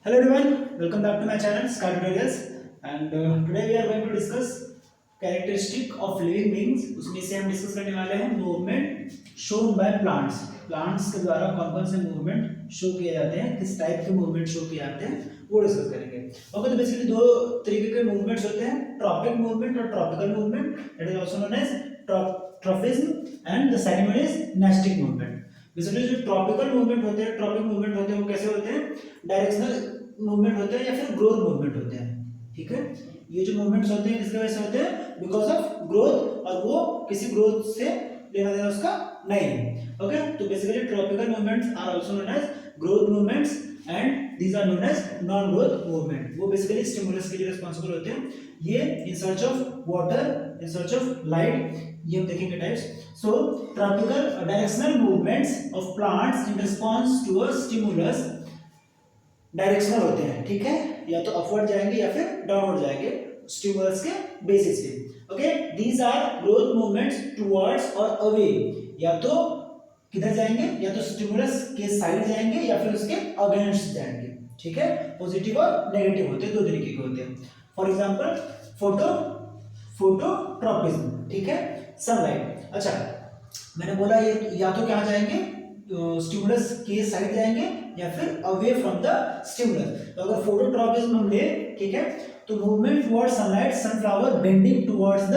Hello everyone, welcome back to my channel Sky Tutorials and today we are going to discuss characteristic of living beings। उसमें से हम discuss करने वाले हैं movement shown by plants. Plants के द्वारा कौन कौन से मूवमेंट शो किए जाते हैं, किस टाइप के मूवमेंट शो किए जाते हैं वो डिस्कस करेंगे। ओके, तो बेसिकली दो तरीके के मूवमेंट्स होते हैं, ट्रॉपिक मूवमेंट और tropical movement, that is also known as tropism and the second one is nastic movement. Basically जो ट्रॉपिकल मूवमेंट होते हैं, ट्रॉपिक मूवमेंट होते हैं वो कैसे होते हैं, डायरेक्शनल मूवमेंट होते हैं या फिर ग्रोथ मूवमेंट होते हैं। ठीक है, ये जो मूवमेंट्स होते हैं किसके वजह से होते हैं, बिकॉज ऑफ ग्रोथ, और वो किसी ग्रोथ से लेना देना उसका नहीं है। ओके, तो basically tropical movements are also known as growth movements and these are known as non growth movement. वो बेसिकली स्टिमुलस के लिए रिस्पांसिबल होते हैं। ये in search of water, in search of light, ये हम देखेंगे types. So tropical directional movements of plants in response to a stimulus directional होते हैं। ठीक है, या तो अपवर्ड जाएंगे या फिर डाउनवर्ड जाएंगे स्टिमुलस के बेसिस पे। Okay, these are growth movements towards और अवे, या तो किधर जाएंगे, या तो स्टिमुलस के साइड जाएंगे या फिर उसके अगेंस्ट जाएंगे। ठीक है, पॉजिटिव और नेगेटिव होते हैं, दो तरीके के होते हैं। फॉर एग्जांपल फोटोट्रॉपिज्म, ठीक है, सनलाइट। अच्छा, मैंने बोला ये या तो क्या जाएंगे, स्टिमुलस के साइड जाएंगे या फिर अवे फ्रॉम द स्टिमुलस। तो अगर फोटोट्रॉपिज्म हम ले, ठीक है, तो movement towards sunlight, sunflower bending towards the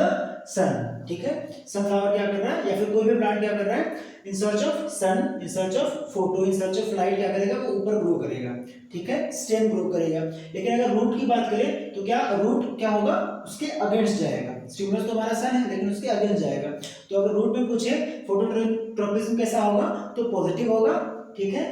sun. ठीक है, सनफ्लावर क्या कर रहा है या फिर कोई भी प्लांट क्या कर रहा है, in search of sun, in search of photo, in search of light क्या करेगा, वो ऊपर ग्रो करेगा। ठीक है, स्टेम ग्रो करेगा। लेकिन अगर रूट की बात करें तो क्या रूट क्या होगा, उसके अगेंस्ट जाएगा। स्टिमुलस तो हमारा सन है लेकिन उसके अगेंस्ट जाएगा। तो अगर रूट में पूछे फोटोट्रॉपिज्म कैसा होगा तो पॉजिटिव होगा। ठीक है,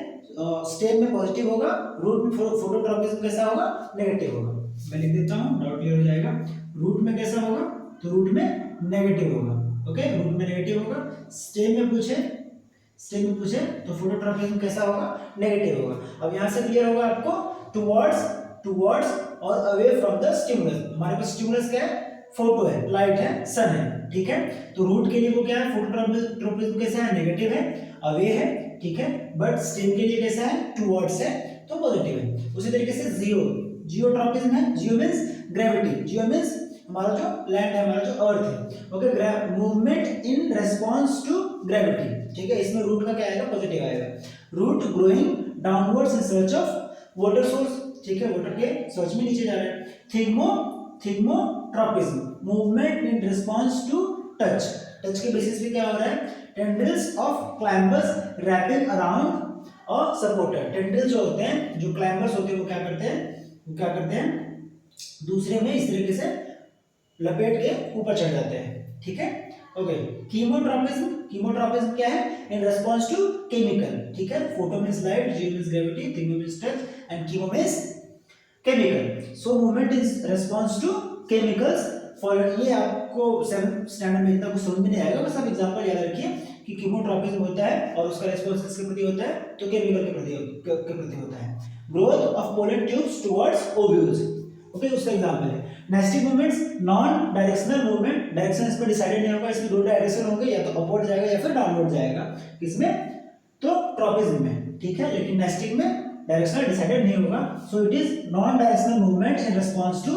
स्टेम में पॉजिटिव होगा, रूट में फोटोट्रॉपिज्म कैसा होगा, नेगेटिव होगा। मैं लिख देता हूँ, डाउट क्लियर हो जाएगा। रूट में कैसा होगा, तो रूट में नेगेटिव होगा। ओके, रूट में नेगेटिव होगा। स्टेम में पूछे तो फोटोट्रॉपिज्म कैसा होगा, नेगेटिव होगा। अब यहाँ से क्लियर होगा आपको, टुवर्ड्स और अवे फ्रॉम द स्टिमुलस। हमारे पास स्टिमुलस क्या है, फोटो है, लाइट है, सन है। ठीक है, तो रूट के लिए वो क्या है, फोटोट्रॉपिज्म कैसा है, नेगेटिव है, अवे है। ठीक है, बट स्टेम के लिए कैसा है, टुवर्ड्स है, तो पॉजिटिव है। उसी तरीके से जियोट्रॉपिज्म है। Geo means gravity, geo means हमारा जो लैंड है, हमारा जो अर्थ है। Okay, movement in response to gravity. ठीक है, इसमें रूट का क्या आएगा, पॉजिटिव आएगा। Root growing downwards in search of water source. ठीक है, वाटर के सर्च में नीचे जा रहा है। Thigmotropism, movement in response to touch के बेसिस पे क्या हो रहा है, tendrils of climbers wrapping around और सपोर्टर। टेंड्रिल्स जो होते हैं, जो क्लाइंबर्स होते हैं, वो क्या करते हैं दूसरे में इस तरीके से लपेट के ऊपर चढ़ जाते हैं। ठीक है, ओके। कीमोट्रॉपिज्म क्या है, इन रिस्पॉन्स टू केमिकल। ठीक है, photo means light, geo means gravity, thigmo means touch and chemo means chemical. So movement is response to chemicals. For ये आपको 7th स्टैंडर्ड में इतना कुछ समझ में नहीं आएगा, बस आप एग्जांपल याद रखिए कि कीमोट्रॉपिज्म होता है और उसका रिस्पॉन्स किसके प्रति होता है, तो केमिकल के प्रति होता है। Growth of pollen tubes towards ovules. Okay, उसका एग्जांपल है। Nastic movements non directional movement, direction इस पर डिसाइडेड नहीं होगा, इसमें दो डायरेक्शन होंगे, या तो अपवर्ड जाएगा या फिर डाउनवर्ड जाएगा। किसमें, तो ट्रॉपिज्म में। ठीक है, लेकिन नेस्टिक में डायरेक्शनल डिसाइडेड नहीं होगा। So it is non directional movement in response to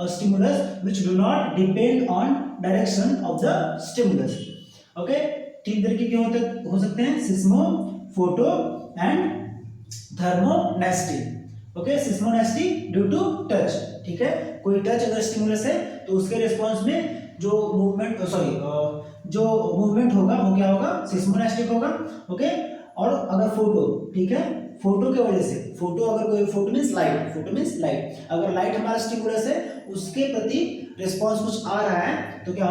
stimulus which do not depend on direction of the stimulus. Okay, तीन तरीके के हो सकते हैं, seismo, photo and thermonasty. Okay, seismonasty due to touch. ठीक है, कोई टच अगर स्टिमुलस है तो उसके रिस्पांस में जो मूवमेंट होगा वो क्या होगा, सिस्मोनेस्टिक होगा। ओके, और अगर फोटो, ठीक है, फोटो के वजह से, फोटो मींस लाइट, अगर लाइट हमारा स्टिमुलस है उसके प्रति रिस्पांस कुछ आ रहा है तो क्या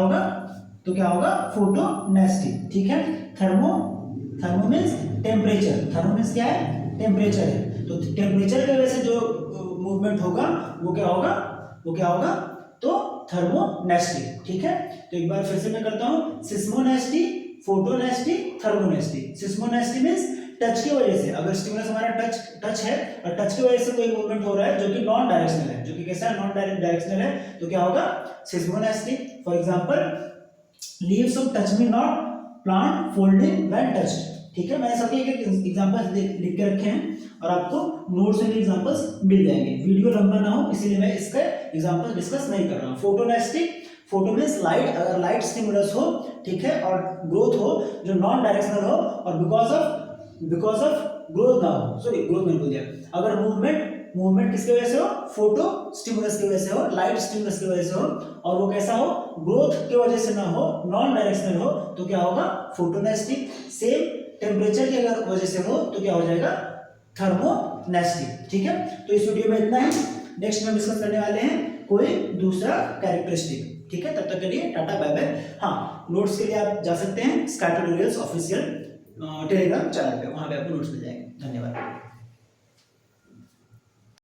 होगा फोटोनेस्टिक। ठीक है, thermo means temperature, thermo means क्या है, टेम्परेचर है, तो टेम्परेचर की वजह से जो मूवमेंट होगा वो क्या होगा, तो थर्मोनेस्टिक। ठीक है, तो एक बार फिर से मैं करता हूं, सिस्मोनेस्टी, फोटोनेस्टी, थर्मोनेस्टी। सिस्मोनेस्टी मींस टच की वजह से, अगर स्टिमुलस हमारा टच है और टच की वजह से कोई मूवमेंट हो रहा है जो कि नॉन डायरेक्शनल है, जो कि कैसा है, नॉन डायरेक्शनल है, तो क्या होगा, seismonastic. For example, leaves of touch me not, plant folding when touched. ठीक है, मैंने सबके एक एक एग्जांपल्स लिख के रखे हैं और आपको नोट्स में एग्जांपल्स मिल जाएंगे। वीडियो लंबा ना हो इसीलिए मैं इसका एग्जांपल डिस्कस नहीं कर रहा हूँ। फोटोनेस्टिक, फोटो मींस लाइट, अगर लाइट स्टिमुलस हो, ठीक है, और ग्रोथ हो जो नॉन डायरेक्शनल हो और बिकॉज ऑफ ग्रोथ ना हो, सॉरी ग्रोथ मैंने बोल दिया, अगर मूवमेंट किसकी वजह से हो, फोटो स्टिमुलस की वजह से हो, लाइट स्टिमुलस की वजह से हो, और वो कैसा हो, ग्रोथ की वजह से ना हो, नॉन डायरेक्शनल हो, तो क्या होगा, फोटोनेस्टिक। सेम टेम्परेचर की अगर वजह से हो तो क्या हो जाएगा, थर्मोनेस्टिक। ठीक है, तो इस वीडियो में इतना ही। नेक्स्ट में डिस्कस करने वाले हैं कोई दूसरा कैरेक्टरिस्टिक। ठीक है, तब तक के लिए टाटा बाय बाय। हाँ, नोट्स के लिए आप जा सकते हैं sky tutorials official Telegram channel पे, वहां पे आपको नोट्स मिल जाएंगे। धन्यवाद।